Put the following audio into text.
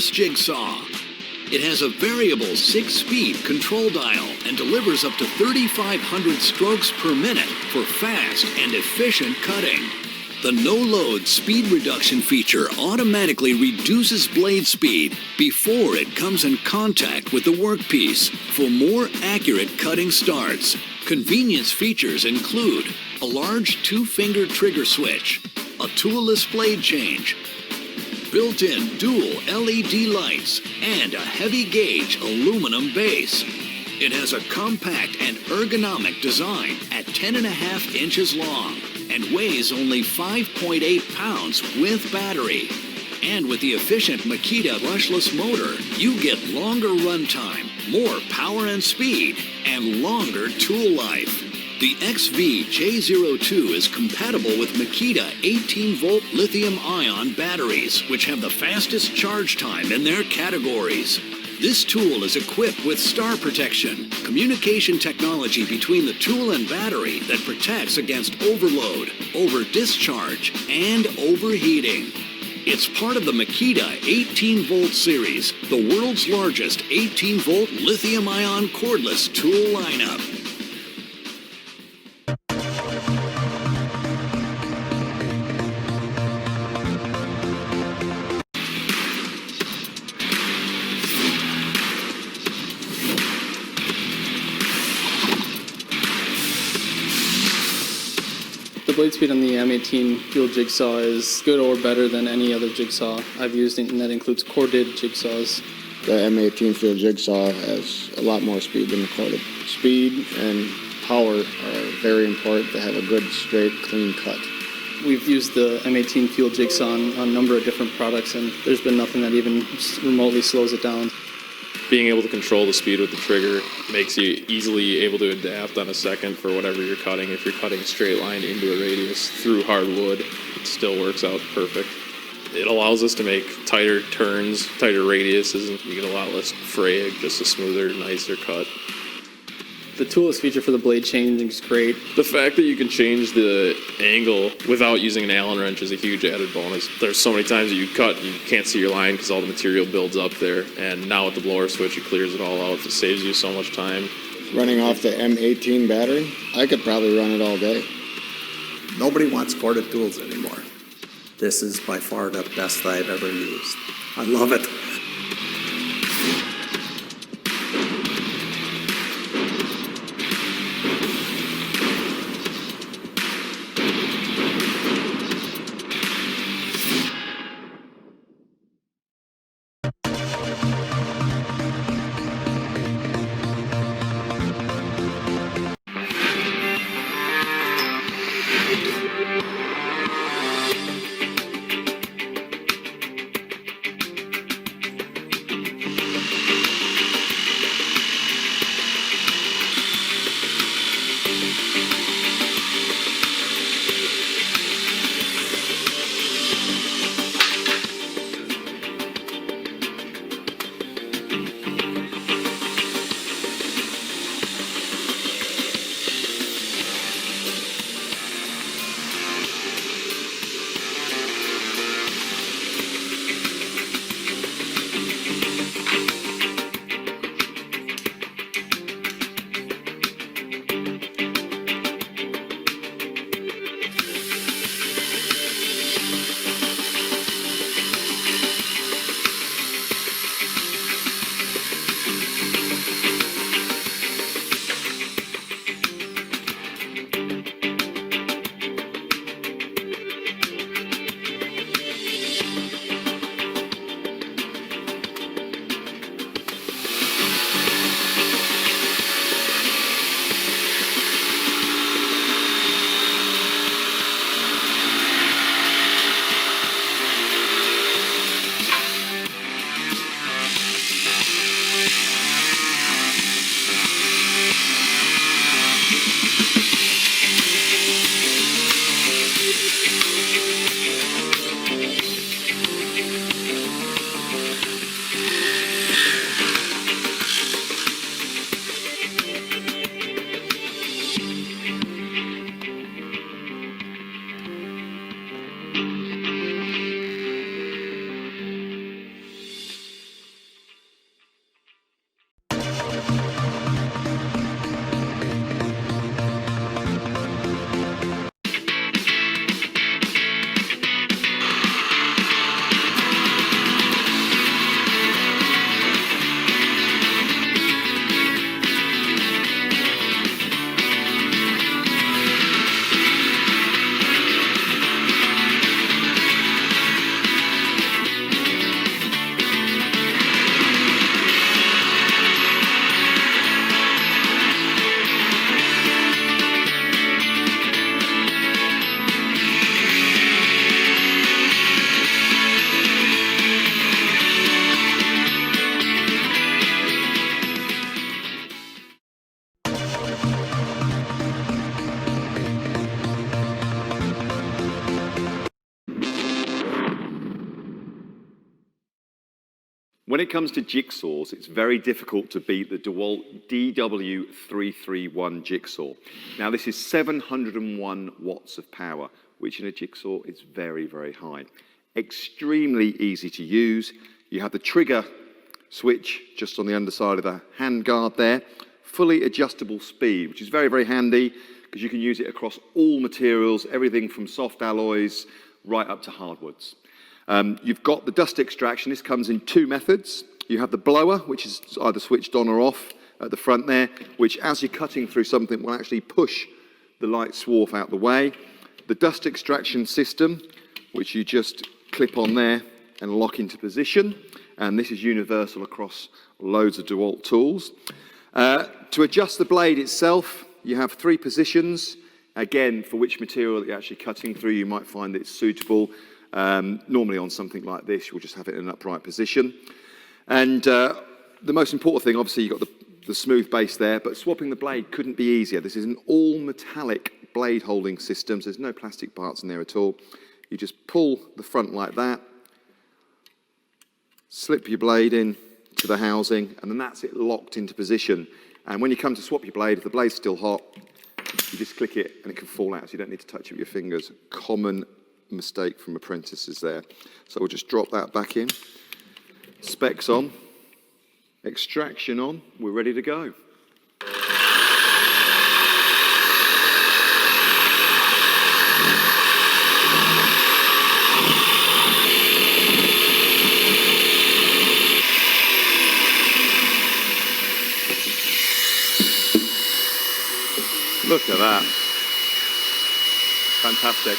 cordless jigsaw. It has a variable 6-speed control dial and delivers up to 3,500 strokes per minute for fast and efficient cutting. The no-load speed reduction feature automatically reduces blade speed before it comes in contact with the workpiece for more accurate cutting starts. Convenience features include a large 2-finger trigger switch, a toolless blade change, built-in dual LED lights, and a heavy-gauge aluminum base. It has a compact and ergonomic design at 10.5 inches long and weighs only 5.8 pounds with battery. And with the efficient Makita brushless motor, you get longer runtime, more power and speed, and longer tool life. The XV-J02 is compatible with Makita 18-volt lithium-ion batteries, which have the fastest charge time in their categories. This tool is equipped with star protection, communication technology between the tool and battery that protects against overload, over-discharge, and overheating. It's part of the Makita 18-volt series, the world's largest 18-volt lithium-ion cordless tool lineup. The blade speed on the M18 fuel jigsaw is good or better than any other jigsaw I've used, and that includes corded jigsaws. The M18 fuel jigsaw has a lot more speed than the corded. Speed and power are very important to have a good, straight, clean cut. We've used the M18 fuel jigsaw on a number of different products, and there's been nothing that even remotely slows it down. Being able to control the speed with the trigger makes you easily able to adapt on a second for whatever you're cutting. If you're cutting a straight line into a radius through hardwood, it still works out perfect. It allows us to make tighter turns, tighter radiuses, and you get a lot less fraying, just a smoother, nicer cut. The toolless feature for the blade changing is great. The fact that you can change the angle without using an Allen wrench is a huge added bonus. There's so many times that you cut and you can't see your line because all the material builds up there, and now with the blower switch it clears it all out. It saves you so much time. Running off the M18 battery, I could probably run it all day. Nobody wants corded tools anymore. This is by far the best I've ever used. I love it. When it comes to jigsaws, it's very difficult to beat the DeWalt DW331 jigsaw. Now, this is 701 watts of power, which in a jigsaw is very, very high. Extremely easy to use. You have the trigger switch just on the underside of the hand guard there. Fully adjustable speed, which is very, very handy because you can use it across all materials, everything from soft alloys right up to hardwoods. You've got the dust extraction. This comes in two methods. You have the blower, which is either switched on or off at the front there, which as you're cutting through something will actually push the light swarf out the way. The dust extraction system, which you just clip on there and lock into position. And this is universal across loads of DeWalt tools. To adjust the blade itself, you have three positions. Again, for which material that you're actually cutting through, you might find it's suitable. Normally on something like this, you'll just have it in an upright position. And the most important thing, obviously, you've got the smooth base there, but swapping the blade couldn't be easier. This is an all-metallic blade holding system, so there's no plastic parts in there at all. You just pull the front like that, slip your blade in to the housing, and then that's it locked into position. And when you come to swap your blade, if the blade's still hot, you just click it and it can fall out, so you don't need to touch it with your fingers. Common mistake from apprentices there. So we'll just drop that back in. Specs on, extraction on, we're ready to go. Look at that. Fantastic.